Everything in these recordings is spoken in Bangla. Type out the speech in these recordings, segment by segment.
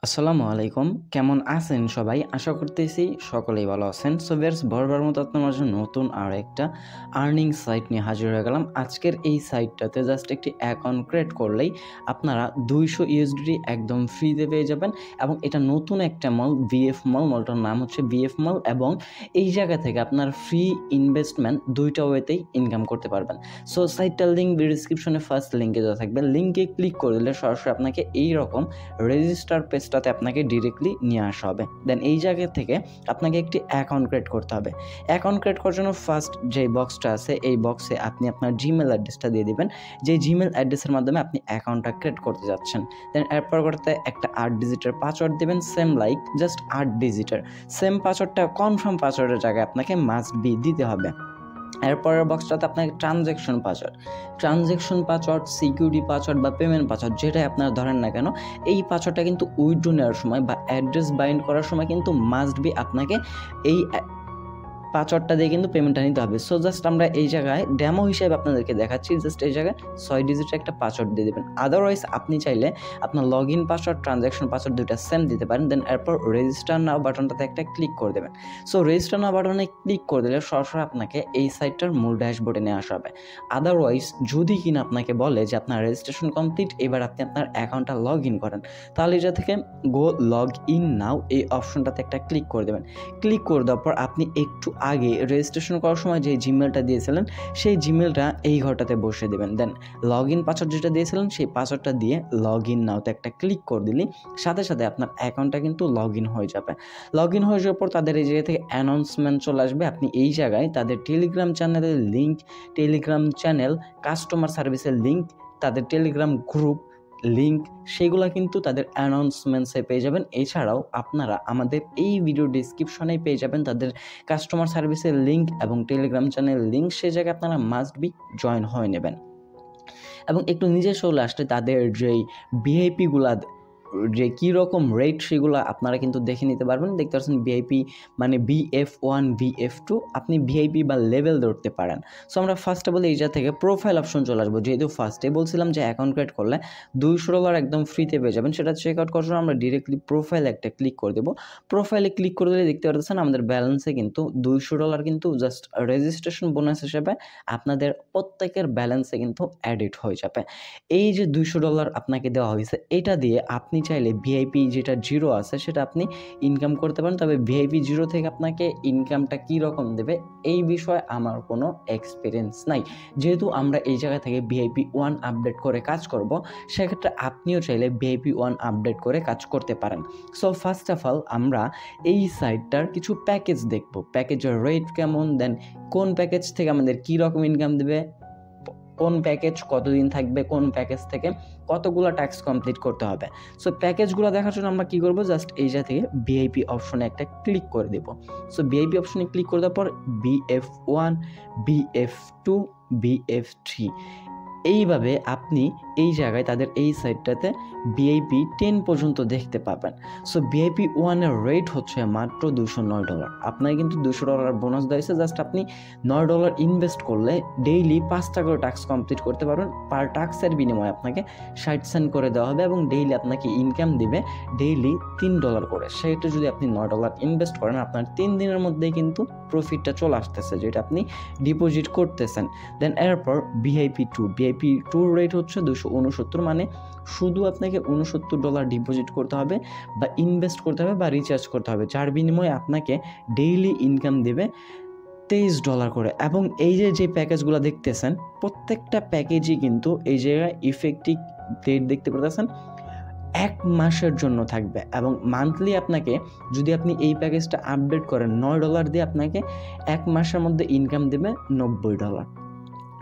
আসসালামু আলাইকুম, কেমন আছেন সবাই? আশা করতেছি সকলেই ভালো আছেন। সো ভিউয়ার্স, বরাবর মতো আপনার জন্য নতুন আর একটা আর্নিং সাইট নিয়ে হাজির হয়ে গেলাম। আজকের এই সাইটটাতে জাস্ট একটি অ্যাকাউন্ট ক্রিয়েট করলেই আপনারা 200 ইউএসডি একদম ফ্রিতে পেয়ে যাবেন এবং এটা নতুন একটা মল, ভিএফ মল। মলটার নাম হচ্ছে ভিএফ মল এবং এই জায়গা থেকে আপনার ফ্রি ইনভেস্টমেন্ট দুইটা ওয়েতেই ইনকাম করতে পারবেন। সো সাইটটার লিঙ্ক ডিসক্রিপশনে ফার্স্ট লিঙ্কে দেওয়া থাকবে। লিঙ্কে ক্লিক করে দিলে সরাসরি আপনাকে এইরকম রেজিস্টার পেজটাতে আপনাকে ডিরেক্টলি নিয়ে আসা হবে। দেন এই জায়গা থেকে আপনাকে একটি অ্যাকাউন্ট ক্রিয়েট করতে হবে। অ্যাকাউন্ট ক্রিয়েট করার জন্য ফার্স্ট যে বক্সটা আছে এই বক্সে আপনি আপনার জিমেল অ্যাড্রেসটা দিয়ে দিবেন, যে জিমেল অ্যাড্রেসের মাধ্যমে আপনি অ্যাকাউন্টটা ক্রিয়েট করতে যাচ্ছেন। দেন এরপর করতে একটা 8 ডিজিটের পাসওয়ার্ড দেবেন, সেম লাইক জাস্ট 8 ডিজিটের সেম পাসওয়ার্ডটা কনফার্ম পাসওয়ার্ডের জায়গায় আপনাকে মাস্ট বি দিতে হবে। এরপরের বক্সটাতে আপনাকে ট্রানজ্যাকশন পাসওয়ার্ড, সিকিউরিটি পাসওয়ার্ড বা পেমেন্ট পাসওয়ার্ড যেটাই আপনারা ধরেন না কেন, এই পাসওয়ার্ডটা কিন্তু উইথড্র নেওয়ার সময় বা অ্যাড্রেস বাইন্ড করার সময় কিন্তু মাস্ট বি আপনাকে এই পাসওয়ার্ডটা দিয়ে কিন্তু পেমেন্টটা নিতে হবে। সো জাস্ট আমরা এই জায়গায় ডেমো হিসেবে আপনাদেরকে দেখাচ্ছি। জাস্ট এই জায়গায় 6 ডিজিটের একটা পাসওয়ার্ড দিয়ে দেবেন। আদারওয়াইজ আপনি চাইলে আপনার log in password, transaction password দুইটা সেম দিতে পারেন। দেন এরপর রেজিস্টার নাও বাটনটাতে একটা ক্লিক করে দেবেন। সো রেজিস্টার নাও বাটনে ক্লিক করে দিলে সরাসরি আপনাকে এই সাইটটার মূল ড্যাশবোর্ডে নিয়ে আসা হবে। আদারওয়াইজ যদি কিনা আপনাকে বলে যে আপনার রেজিস্ট্রেশন কমপ্লিট, এবার আপনি আপনার অ্যাকাউন্টটা লগ ইন করেন, তাহলে এটা থেকে গো লগ ইন নাও এই অপশনটাতে একটা ক্লিক করে দেবেন। ক্লিক করে দেওয়ার পর আপনি একটু আগে রেজিস্ট্রেশন করার সময় যে জিমেলটা দিয়েছিলেন সেই জিমেলটা এই ঘরটাতে বসিয়ে দেবেন। দেন লগ ইন পাসওয়ার্ড যেটা দিয়েছিলেন সেই পাসওয়ার্ডটা দিয়ে লগ ইন নাওতে একটা ক্লিক করে দিলে সাথে সাথে আপনার অ্যাকাউন্টটা কিন্তু লগ ইন হয়ে যাবে। লগ ইন হয়ে যাওয়ার পর তাদের এই জায়গা থেকে অ্যানাউন্সমেন্ট চলে আসবে। আপনি এই জায়গায় তাদের টেলিগ্রাম চ্যানেলের লিঙ্ক, টেলিগ্রাম চ্যানেল, কাস্টমার সার্ভিসের লিঙ্ক, তাদের টেলিগ্রাম গ্রুপ লিঙ্ক, সেগুলো কিন্তু তাদের অ্যানাউন্সমেন্টসে পেয়ে যাবেন। এছাড়াও আপনারা আমাদের এই ভিডিও ডিসক্রিপশনেই পেয়ে যাবেন তাদের কাস্টমার সার্ভিসের লিঙ্ক এবং টেলিগ্রাম চ্যানেল লিঙ্ক। সে জায়গায় আপনারা মাস্ট বি জয়েন হয়ে নেবেন এবং একটু নিজে চলে আসলে তাদের যেই ভিআইপিগুলা যে কীরকম রেট সেগুলো আপনারা কিন্তু দেখে নিতে পারবেন। দেখতে পাচ্ছেন ভিআইপি মানে BF1, BF2, আপনি ভিআইপি বা লেভেল ধরতে পারেন। সো আমরা ফার্স্টে বলি এই জায়গা থেকে প্রোফাইল অপশন চলে আসবো। যেহেতু ফার্স্টে বলছিলাম যে অ্যাকাউন্ট ক্রিয়েট করলে $200 একদম ফ্রিতে পেয়ে যাবেন, সেটা চেক আউট করার জন্য আমরা ডিরেক্টলি প্রোফাইল একটা ক্লিক করে দেবো। প্রোফাইলে ক্লিক করে দিলে দেখতে পাচ্ছেন আমাদের ব্যালেন্সে কিন্তু $200 কিন্তু জাস্ট রেজিস্ট্রেশন বোনাস হিসেবে আপনাদের প্রত্যেকের ব্যালেন্সে কিন্তু অ্যাডিট হয়ে যাবে। এই যে $200 আপনাকে দেওয়া হয়েছে, এটা দিয়ে আপনি চাইলে ভিআইপি যেটা 0 আছে সেটা আপনি ইনকাম করতে পারেন। তবে ভিআইপি 0 থেকে আপনাকে ইনকামটা কী রকম দেবে এই বিষয়ে আমার কোনো এক্সপিরিয়েন্স নাই। যেহেতু আমরা এই জায়গা থেকে ভিআইপি 1 আপডেট করে কাজ করব, সেক্ষেত্রে আপনিও চাইলে ভিআইপি 1 আপডেট করে কাজ করতে পারেন। সো ফার্স্ট অফ অল আমরা এই সাইটটার কিছু প্যাকেজ দেখব, প্যাকেজের রেট কেমন, দেন কোন প্যাকেজ থেকে আমাদের কী রকম ইনকাম দেবে, কোন প্যাকেজ কতদিন থাকবে, কোন প্যাকেজ থেকে কতগুলো ট্যাক্স কমপ্লিট করতে হবে। সো প্যাকেজগুলো দেখার জন্য আমরা কী করবো, জাস্ট এই জায়গা থেকে ভিআইপি অপশনে একটা ক্লিক করে দেবো। সো ভিআইপি অপশনে ক্লিক করে দেওয়ার পর BF1, BF2, BF3 এইভাবে আপনি এই জায়গায় তাদের এই সাইটটাতে ভিআইপি 10 পর্যন্ত দেখতে পাবেন। সো ভিআইপি 1-এর রেট হচ্ছে মাত্র $209। আপনাকে কিন্তু $200 বোনাস দেওয়া হয়েছে। জাস্ট আপনি $9 ইনভেস্ট করলে ডেইলি 5টা করে টাস্ক কমপ্লিট করতে পারবেন। পার টাস্কের বিনিময়ে আপনাকে 60 সেন্ট করে দেওয়া হবে এবং ডেইলি আপনাকে ইনকাম দিবে ডেইলি $3 করে। সেটা যদি আপনি $9 ইনভেস্ট করেন, আপনার 3 দিনের মধ্যেই কিন্তু প্রফিটটা চলে আসতেছে যেটা আপনি ডিপোজিট করতেছেন। দেন এরপর ভিআইপি 2 রেট হচ্ছে 269, মানে শুধু আপনাকে $69 ডিপোজিট করতে হবে বা ইনভেস্ট করতে হবে বা রিচার্জ করতে হবে, যার বিনিময়ে আপনাকে ডেইলি ইনকাম দেবে $23 করে। এবং এই যে প্যাকেজগুলো দেখতেছেন প্রত্যেকটা প্যাকেজই কিন্তু এই জায়গায় ইফেক্টিভ ডেট দেখতে পাচ্ছেন 1 মাসের জন্য থাকবে এবং মান্থলি আপনাকে যদি আপনি এই প্যাকেজটা আপডেট করেন $9 দিয়ে আপনাকে 1 মাসের মধ্যে ইনকাম দেবে $90।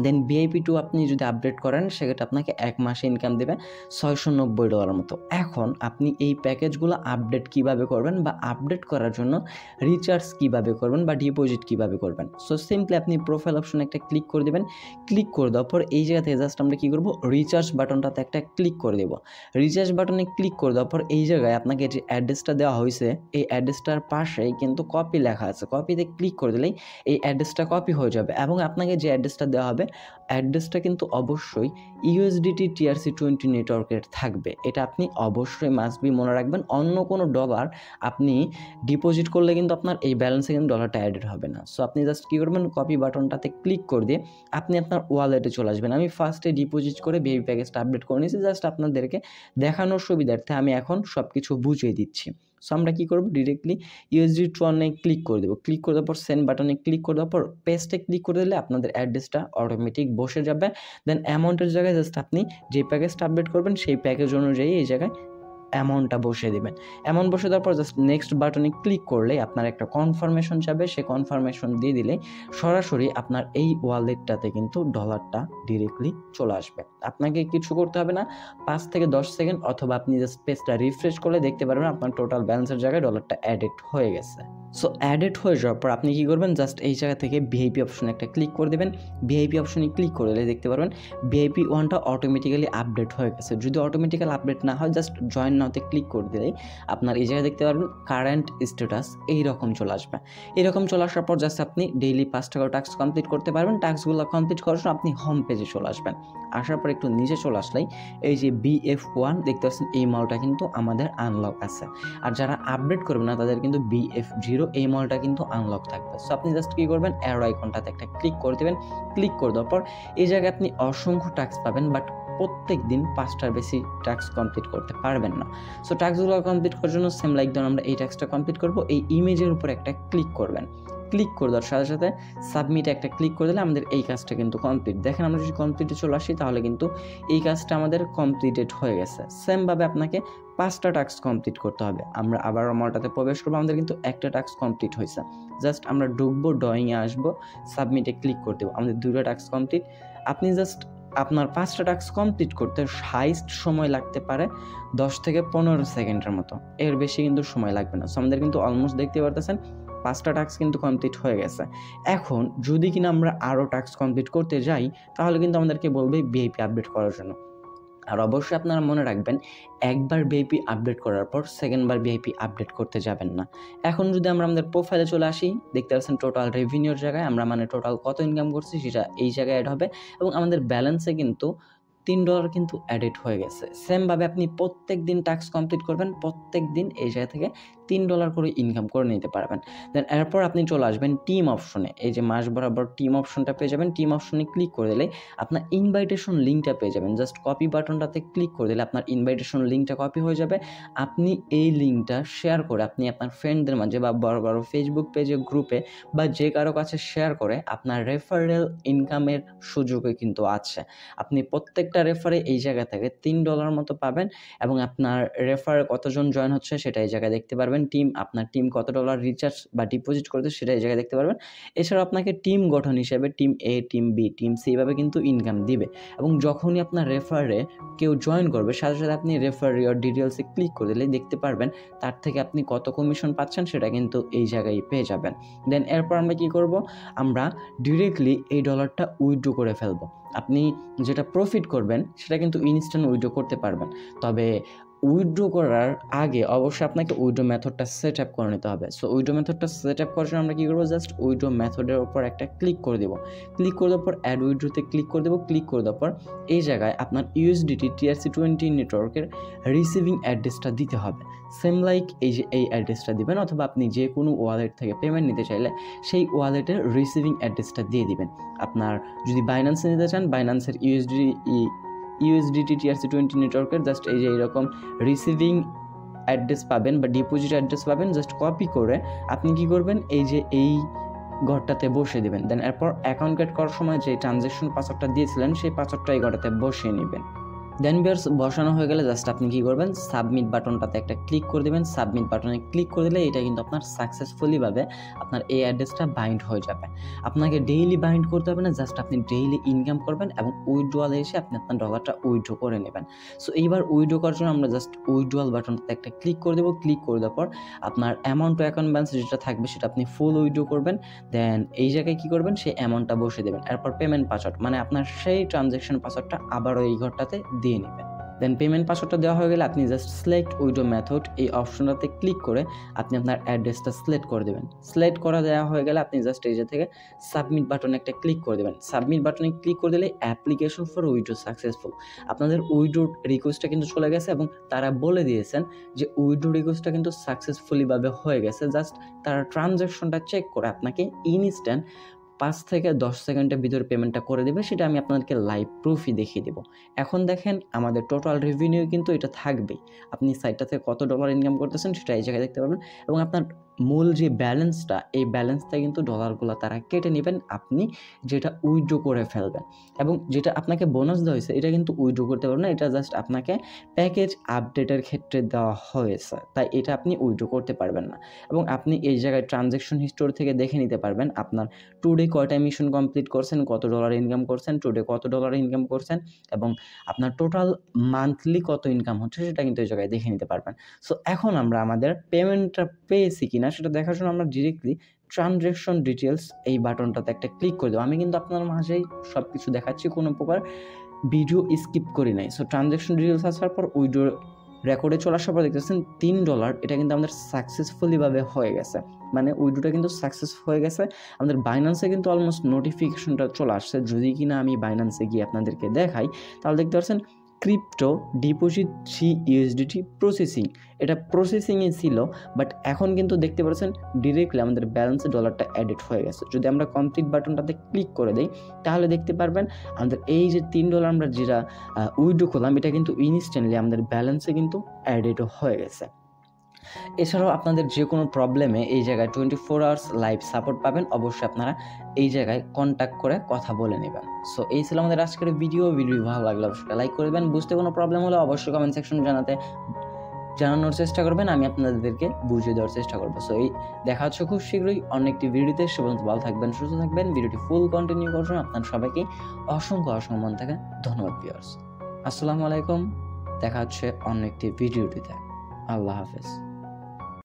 দেন ভিআইপি 2 আপনি যদি আপডেট করেন সেক্ষেত্রে আপনাকে 1 মাসে ইনকাম দেবে $690 মতো। এখন আপনি এই প্যাকেজগুলো আপডেট কিভাবে করবেন বা আপডেট করার জন্য রিচার্জ কিভাবে করবেন বা ডিপোজিট কিভাবে করবেন, সো সিম্পলি আপনি প্রোফাইল অপশনে একটা ক্লিক করে দেবেন। ক্লিক করে দেওয়ার পর এই জায়গা থেকে জাস্ট আমরা কী করবো, রিচার্জ বাটনটাতে একটা ক্লিক করে দেবো। রিচার্জ বাটনে ক্লিক করে দেওয়ার পর এই জায়গায় আপনাকে যে অ্যাড্রেসটা দেওয়া হয়েছে এই অ্যাড্রেসটার পাশেই কিন্তু কপি লেখা আছে। কপিতে ক্লিক করে দিলেই এই অ্যাড্রেসটা কপি হয়ে যাবে এবং আপনাকে যে অ্যাড্রেসটা দেওয়া হবে হবে অ্যাড্রেসটা কিন্তু অবশ্যই ইউএসডিটি TRC20 নেটওয়ার্কের থাকবে। এটা আপনি অবশ্যই মাস্ট বি মনে রাখবেন। অন্য কোনো ডলার আপনি ডিপোজিট করলে কিন্তু আপনার এই ব্যালেন্সে কিন্তু ডলারটা অ্যাডেড হবে না। সো আপনি জাস্ট কী করবেন, কপি বাটনটাতে ক্লিক করে দিয়ে আপনি আপনার ওয়ালেটে চলে আসবেন। আমি ফার্স্টে ডিপোজিট করে ভিআইপি প্যাকেজটা আপডেট করে নিয়েছি, জাস্ট আপনাদেরকে দেখানোর সুবিধার্থে আমি এখন সব কিছু বুঝিয়ে দিচ্ছি। সো আমরা কী করবো, ডিরেক্টলি ইউএসডি ট্রনে ক্লিক করে দেবো। ক্লিক করে দেওয়ার পর সেন্ড বাটনে ক্লিক করে দেওয়ার পর পেস্টে ক্লিক করে দিলে আপনাদের অ্যাড্রেসটা অটোমেটিক বসে যাবে। দেন অ্যামাউন্টের জায়গায় জাস্ট আপনি যে প্যাকেজটা আপডেট করবেন সেই প্যাকেজ অনুযায়ী এই জায়গায় অ্যামাউন্টটা বসিয়ে দেবেন। অ্যামাউন্ট বসে দেওয়ার পর জাস্ট নেক্সট বাটনে ক্লিক করলেই আপনার একটা কনফার্মেশন যাবে। সেই কনফার্মেশন দিয়ে দিলেই সরাসরি আপনার এই ওয়ালেটটাতে কিন্তু ডলারটা ডিরেক্টলি চলে আসবে। আপনাকে কিছু করতে হবে না, 5 থেকে 10 সেকেন্ড অথবা আপনি জাস্ট পেজটা রিফ্রেশ করলে দেখতে পারবেন আপনার টোটাল ব্যালেন্সের জায়গায় ডলারটা অ্যাডেড হয়ে গেছে। সো অ্যাডেড হয়ে যাওয়ার পর আপনি কী করবেন, জাস্ট এই জায়গা থেকে ভিআইপি অপশনে একটা ক্লিক করে দেবেন। ভিআইপি অপশনে ক্লিক করে দিলে দেখতে পারবেন ভিআইপি 1টা অটোমেটিক্যালি আপডেট হয়ে গেছে। যদি অটোমেটিক্যাল আপডেট না হয় জাস্ট জয়েন নাওতে ক্লিক করে দিলেই আপনার এই জায়গায় দেখতে পারবেন কারেন্ট স্ট্যাটাস এইরকম চলে আসবে। এরকম চলে আসার পর জাস্ট আপনি ডেইলি 5 টাকা টাস্ক কমপ্লিট করতে পারবেন। টাস্কগুলো কমপ্লিট করার জন্য আপনি হোম পেজে চলে আসবেন। আসার পর একটু নিচে চলে আসলেই এই যে BF1 দেখতে পাচ্ছেন এই মালটা কিন্তু আমাদের আনলক আছে। আর যারা আপডেট করবে না তাদের কিন্তু BF0 এই মালটা কিন্তু আনলক থাকবে। সো আপনি জাস্ট কী করবেন, অ্যারো আইকনটাতে একটা ক্লিক করে দেবেন। ক্লিক করে দেওয়ার পর এই জায়গায় আপনি অসংখ্য টাস্ক পাবেন, বাট প্রত্যেক দিন 5টার বেশি টাস্ক কমপ্লিট করতে পারবেন না। সো টাস্কগুলো কমপ্লিট করার জন্য সেম লাইক ধরুন আমরা এই টাস্কটা কমপ্লিট করব, এই ইমেজের উপর একটা ক্লিক করবেন। ক্লিক করে দেওয়ার সাথে সাথে সাবমিটে একটা ক্লিক করে দিলে আমাদের এই কাজটা কিন্তু কমপ্লিট। দেখেন আমরা যদি কমপ্লিটে চলে আসি তাহলে কিন্তু এই কাজটা আমাদের কমপ্লিটেড হয়ে গেছে। সেমভাবে আপনাকে 5টা টাস্ক কমপ্লিট করতে হবে। আমরা আবার মালটাতে প্রবেশ করবো, আমাদের কিন্তু একটা টাস্ক কমপ্লিট হয়েছে। জাস্ট আমরা ঢুকবো, ড্রয়িংয়ে আসবো, সাবমিটে ক্লিক করে দেবো, আমাদের 2টা টাস্ক কমপ্লিট। আপনি জাস্ট আপনার 5টা টাস্ক কমপ্লিট করতে হাইস্ট সময় লাগতে পারে 10 থেকে 15 সেকেন্ডের মতো, এর বেশি কিন্তু সময় লাগবে না। সো আমাদের কিন্তু অলমোস্ট দেখতে পারতেছেন 5টা টাস্ক কিন্তু কমপ্লিট হয়ে গেছে। এখন যদি কিনা আমরা আরও টাস্ক কমপ্লিট করতে যাই তাহলে কিন্তু আমাদেরকে বলবে ভিআইপি আপডেট করার জন্য। আর অবশ্যই আপনারা মনে রাখবেন একবার ভিআইপি আপডেট করার পর সেকেন্ডবার ভিআইপি আপডেট করতে যাবেন না। এখন যদি আমরা আমাদের প্রোফাইলে চলে আসি, দেখতে পাচ্ছেন টোটাল রেভিনিউর জায়গায় আমরা মানে টোটাল কত ইনকাম করছি সেটা এই জায়গায় অ্যাড হবে এবং আমাদের ব্যালেন্সে কিন্তু $3 কিন্তু অ্যাডেড হয়ে গেছে। সেমভাবে আপনি প্রত্যেক দিন টাস্ক কমপ্লিট করবেন, প্রত্যেক দিন এই জায়গা থেকে $3 করে ইনকাম করে নিতে পারবেন। দেন এরপর আপনি চলে আসবেন টিম অপশনে। এই যে মাস বরাবর টিম অপশনটা পেয়ে যাবেন। টিম অপশনে ক্লিক করে দিলে আপনার ইনভাইটেশন লিঙ্কটা পেয়ে যাবেন। জাস্ট কপি বাটনটাতে ক্লিক করে দিলে আপনার ইনভাইটেশন লিঙ্কটা কপি হয়ে যাবে। আপনি এই লিঙ্কটা শেয়ার করে আপনি আপনার ফ্রেন্ডদের মাঝে বা বড় বড় ফেসবুক পেজে, গ্রুপে বা যে কারো কাছে শেয়ার করে আপনার রেফারেল ইনকামের সুযোগও কিন্তু আছে। আপনি প্রত্যেকটা রেফারে এই জায়গা থেকে $3 মতো পাবেন এবং আপনার রেফারে কতজন জয়েন হচ্ছে সেটা এই জায়গায় দেখতে পারবেন। আপনার টিম কত ডলার রিচার্জ বা ডিপোজিট করতে সেটা এই জায়গায় দেখতে পারবেন। এছাড়াও আপনাকে টিম গঠন হিসেবে team A, team B, team C এইভাবে কিন্তু ইনকাম দিবে এবং যখনই আপনার রেফারে কেউ জয়েন করবে সাথে সাথে আপনি রেফার ইওর ডিটেলসে ক্লিক করে দিলে দেখতে পারবেন তার থেকে আপনি কত কমিশন পাচ্ছেন সেটা কিন্তু এই জায়গায় পেয়ে যাবেন। দেন এরপর আমরা কি করব, আমরা ডিরেক্টলি এই ডলারটা উইথড্র করে ফেলবো। আপনি যেটা প্রফিট করবেন সেটা কিন্তু ইনস্ট্যান্ট উইথড্র করতে পারবেন, তবে উইথড্র করার আগে অবশ্যই আপনাকে উইথড্র মেথডটা সেট আপ করে নিতে হবে। সো উইথড্র মেথডটা সেট আপ করার জন্য আমরা কী করবো, জাস্ট উইথড্র মেথডের উপর একটা ক্লিক করে দেবো। ক্লিক করে দেওয়ার পর অ্যাড উইথড্রোতে ক্লিক করে দেবো। ক্লিক করে দেওয়ার পর এই জায়গায় আপনার USDT TRC20 নেটওয়ার্কের রিসিভিং অ্যাড্রেসটা দিতে হবে। সেম লাইক এই যে এই অ্যাড্রেসটা দিবেন, অথবা আপনি যে কোনো ওয়ালেট থেকে পেমেন্ট নিতে চাইলে সেই ওয়ালেটের রিসিভিং অ্যাড্রেসটা দিয়ে দিবেন। আপনার যদি বাইন্যান্সে নিতে চান, বাইন্যান্সের USDT TRC20 নেটওয়ার্কের জাস্ট এই যে এইরকম রিসিভিং অ্যাড্রেস পাবেন বা ডিপোজিট অ্যাড্রেস পাবেন, জাস্ট কপি করে আপনি কি করবেন, এই যে এই ঘরটাতে বসে দেবেন। দেন এরপর অ্যাকাউন্ট ক্রিয়েট করার সময় যে ট্রানজ্যাকশন পাসওয়ার্ডটা দিয়েছিলেন সেই পাসওয়ার্ডটা এই ঘরটাতে বসিয়ে নেবেন। দেন ভিউয়ার্স বসানো হয়ে গেলে জাস্ট আপনি কী করবেন, সাবমিট বাটনটাতে একটা ক্লিক করে দেবেন। সাবমিট বাটনে ক্লিক করে দিলে এটা কিন্তু আপনার সাকসেসফুলিভাবে আপনার এই অ্যাড্রেসটা বাইন্ড হয়ে যাবে। আপনাকে ডেইলি বাইন্ড করতে হবে না, জাস্ট আপনি ডেইলি ইনকাম করবেন এবং উইথড্রয়ালে এসে আপনি আপনার ডলারটা উইথড্র করে নেবেন। সো এইবার উইথড্র করার জন্য আমরা জাস্ট উইথড্রয়াল বাটনটাতে একটা ক্লিক করে দেবো। ক্লিক করে দেওয়ার পর আপনার অ্যামাউন্ট টু অ্যাকাউন্ট ব্যালেন্স যেটা থাকবে সেটা আপনি ফুল উইথড্র করবেন। দেন এই জায়গায় কী করবেন, সেই অ্যামাউন্টটা বসে দেবেন। এরপর পেমেন্ট পাসওয়ার্ড মানে আপনার সেই ট্রানজ্যাকশন পাসওয়ার্ডটা আবারও এই ঘরটাতে দিয়ে নেবেন। দেন পেমেন্ট পাসওয়ার্ডটা দেওয়া হয়ে গেলে আপনি জাস্ট সিলেক্ট উইথড্র মেথড এই অপশনটাতে ক্লিক করে আপনি আপনার অ্যাড্রেসটা সিলেক্ট করে দেবেন। সিলেক্ট করা দেওয়া হয়ে গেলে আপনি জাস্ট এই যে থেকে সাবমিট বাটনে একটা ক্লিক করে দেবেন। সাবমিট বাটনে ক্লিক করে দিলে অ্যাপ্লিকেশন ফর উইথড্র সাকসেসফুল, আপনাদের উইথড্র রিকোয়েস্টটা কিন্তু চলে গেছে এবং তারা বলে দিয়েছেন যে উইথড্র রিকোয়েস্টটা কিন্তু সাকসেসফুলিভাবে হয়ে গেছে। জাস্ট তারা ট্রানজ্যাকশনটা চেক করে আপনাকে ইনস্ট্যান্ট 5 থেকে 10 সেকেন্ডের ভিতরে পেমেন্টটা করে দেবে, সেটা আমি আপনাদেরকে লাইভ প্রুফই দেখিয়ে দেবো। এখন দেখেন আমাদের টোটাল রেভিনিউ কিন্তু এটা থাকবেই, আপনি সাইটটা থেকে কত ডলার ইনকাম করতেছেন সেটা এই জায়গায় দেখতে পারবেন এবং আপনার মূল যে ব্যালেন্সটা এই ব্যালেন্সটা কিন্তু ডলারগুলো তারা কেটে নেবেন আপনি যেটা উইথড্র করে ফেলবেন। এবং যেটা আপনাকে বোনাস দেওয়া হয়েছে এটা কিন্তু উইথড্র করতে পারবেন না, এটা জাস্ট আপনাকে প্যাকেজ আপডেটের ক্ষেত্রে দেওয়া হয়েছে, তাই এটা আপনি উইথড্র করতে পারবেন না। এবং আপনি এই জায়গায় ট্রানজ্যাকশন হিস্টোরি থেকে দেখে নিতে পারবেন আপনার টুডে কয়টা মিশন কমপ্লিট করছেন, কত ডলার ইনকাম করছেন, টুডে কত ডলার ইনকাম করছেন এবং আপনার টোটাল মান্থলি কত ইনকাম হচ্ছে সেটা কিন্তু এই জায়গায় দেখে নিতে পারবেন। সো এখন আমরা আমাদের পেমেন্টটা পেয়েছি কিনা সেটা দেখার জন্য আমরা ডিরেক্টলি ট্রানজ্যাকশন ডিটেলস এই বাটনটাতে একটা ক্লিক করে দেবো। আমি কিন্তু আপনার মাঝেই সব কিছু দেখাচ্ছি, কোনো প্রকার ভিডিও স্কিপ করি নাই। সো ট্রানজ্যাকশন ডিটেলস আসার পর উইথড্র রেকর্ডে চলে আসার পর দেখতেছেন $3 এটা কিন্তু আমাদের সাকসেসফুলিভাবে হয়ে গেছে, মানে উইথড্রটা কিন্তু সাকসেস হয়ে গেছে। আমাদের বাইন্যান্সে কিন্তু অলমোস্ট নোটিফিকেশনটা চলে আসছে, যদি কিনা আমি বাইন্যান্সে গিয়ে আপনাদেরকে দেখাই তাহলে দেখতে পাচ্ছেন ক্রিপ্টো ডিপোজিট $3 প্রসেসিং, এটা প্রসেসিংয়ে ছিল বাট এখন কিন্তু দেখতে পাচ্ছেন ডিরেক্টলি আমাদের ব্যালেন্সে ডলারটা অ্যাডেড হয়ে গেছে। যদি আমরা কমপ্লিট বাটনটাতে ক্লিক করে দিই তাহলে দেখতে পারবেন আমাদের এই যে $3 আমরা যেটা উইথড্র করলাম এটা কিন্তু ইনস্ট্যান্টলি আমাদের ব্যালেন্সে কিন্তু অ্যাডেডও হয়ে গেছে। এছাড়াও আপনাদের যে কোনো প্রবলেমে এই জায়গায় 24 আওয়ার্স লাইভ সাপোর্ট পাবেন, অবশ্যই আপনারা এই জায়গায় কন্ট্যাক্ট করে কথা বলে নেবেন। সো এই ছিল আমাদের আজকের ভিডিও ভালো লাগলে অবশ্যই লাইক করে দেবেন, বুঝতে কোনো প্রবলেম হলে অবশ্যই কমেন্ট সেকশন জানানোর চেষ্টা করবেন, আমি আপনাদেরকে বুঝিয়ে দেওয়ার চেষ্টা করবো। সো এই দেখা হচ্ছে খুব শীঘ্রই অন্য একটি ভিডিওতে, সে পর্যন্ত ভালো থাকবেন, সুস্থ থাকবেন। ভিডিওটি ফুল কন্টিনিউ করুন। আপনার সবাইকে অসংখ্য মন থেকে ধন্যবাদ ভিউয়ার্স। আসসালামু আলাইকুম, দেখা হচ্ছে অন্য একটি ভিডিওটিতে। আল্লাহ হাফেজ।